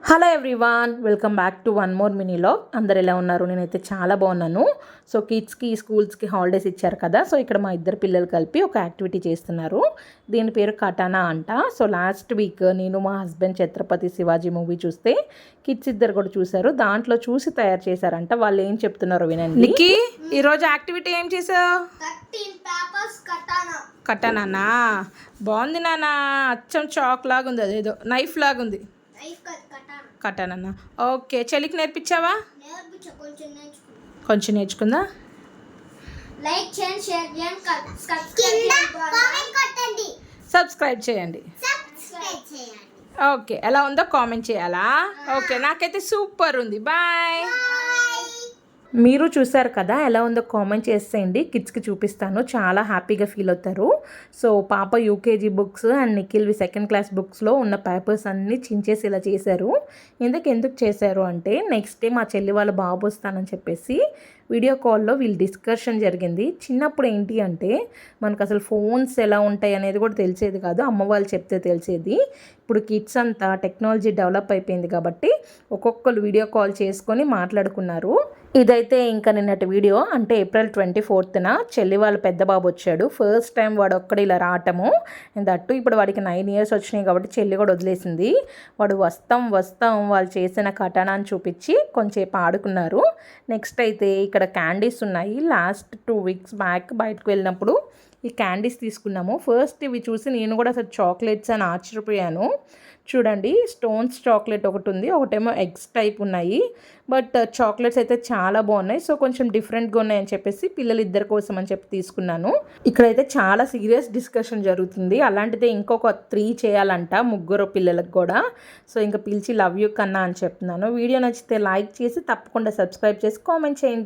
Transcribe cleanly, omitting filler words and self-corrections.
Hello everyone, welcome back to one more mini log. అందరు ఎలా ఉన్నారు? నేనైతే చాలా బాగున్నాను. సో కిడ్స్కి స్కూల్స్కి హాలిడేస్ ఇచ్చారు కదా, సో ఇక్కడ మా ఇద్దరు పిల్లలు కలిపి ఒక యాక్టివిటీ చేస్తున్నారు. దీని పేరు కటానా అంట. సో లాస్ట్ వీక్ నేను మా హస్బెండ్ ఛత్రపతి శివాజీ మూవీ చూస్తే కిడ్స్ ఇద్దరు కూడా చూశారు. దాంట్లో చూసి తయారు చేశారంట. వాళ్ళు ఏం చెప్తున్నారో వినండి. ఈరోజు యాక్టివిటీ ఏం చేసావు? కటానా బాగుంది నాన్న. అచ్చం చాక్ లాగా ఉంది, అదేదో నైఫ్ లాగా ఉంది. కటానన్నా ఓకే. చెల్లికి నేర్పించావా? కొంచెం నేర్చుకుందా? సబ్స్క్రైబ్ చేయండి. ఓకే, ఎలా ఉందో కామెంట్ చేయాలా? ఓకే, నాకైతే సూపర్ ఉంది. బాయ్. మీరు చూసారు కదా, ఎలా ఉందో కామెంట్ చేసేయండి. కిడ్స్కి చూపిస్తాను, చాలా హ్యాపీగా ఫీల్ అవుతారు. సో పాప యూకేజీ బుక్స్ అండ్ నిఖిల్వి సెకండ్ క్లాస్ బుక్స్లో ఉన్న పేపర్స్ అన్నీ చించేసి ఇలా చేశారు. ఎందుకు చేశారు అంటే, నెక్స్ట్ డే మా చెల్లి వాళ్ళ బాబు వస్తానని చెప్పేసి వీడియో కాల్లో వీళ్ళు డిస్కషన్ జరిగింది. చిన్నప్పుడు ఏంటి అంటే మనకు అసలు ఫోన్స్ ఎలా ఉంటాయి అనేది కూడా తెలిసేది కాదు, అమ్మ వాళ్ళు చెప్తే తెలిసేది. ఇప్పుడు కిడ్స్ అంతా టెక్నాలజీ డెవలప్ అయిపోయింది కాబట్టి ఒక్కొక్కరు వీడియో కాల్ చేసుకొని మాట్లాడుకున్నారు. ఇదైతే ఇంకా నిన్నటి వీడియో, అంటే ఏప్రిల్ 24న చెల్లి వాళ్ళ పెద్ద బాబు వచ్చాడు. ఫస్ట్ టైం వాడు ఒక్కడు ఇలా రావటము. దట్టు ఇప్పుడు వాడికి 9 years వచ్చినాయి కాబట్టి చెల్లి కూడా వదిలేసింది. వాడు వస్తాం వాళ్ళు చేసిన కటానాన్ని చూపించి కొంచెంసేపు ఆడుకున్నారు. నెక్స్ట్ అయితే ఇక్కడ క్యాండీస్ ఉన్నాయి. లాస్ట్ 2 weeks బ్యాక్ బయటకు వెళ్ళినప్పుడు ఈ క్యాండీస్ తీసుకున్నాము. ఫస్ట్ ఇవి చూసి నేను కూడా అసలు చాక్లెట్స్ అని ఆశ్చర్యపోయాను. చూడండి, స్టోన్స్ చాక్లెట్ ఒకటి ఉంది, ఒకటేమో ఎగ్స్ టైప్ ఉన్నాయి. బట్ చాక్లెట్స్ అయితే చాలా బాగున్నాయి. సో కొంచెం డిఫరెంట్గా ఉన్నాయని చెప్పేసి పిల్లలు ఇద్దరి కోసం అని చెప్పి తీసుకున్నాను. ఇక్కడైతే చాలా సీరియస్ డిస్కషన్ జరుగుతుంది. అలాంటిదే ఇంకొక 3 చేయాలంట ముగ్గురు పిల్లలకు కూడా. సో ఇంకా పిలిచి లవ్ యూ కన్నా అని చెప్తున్నాను. వీడియో నచ్చితే లైక్ చేసి తప్పకుండా సబ్స్క్రైబ్ చేసి కామెంట్ చేయండి.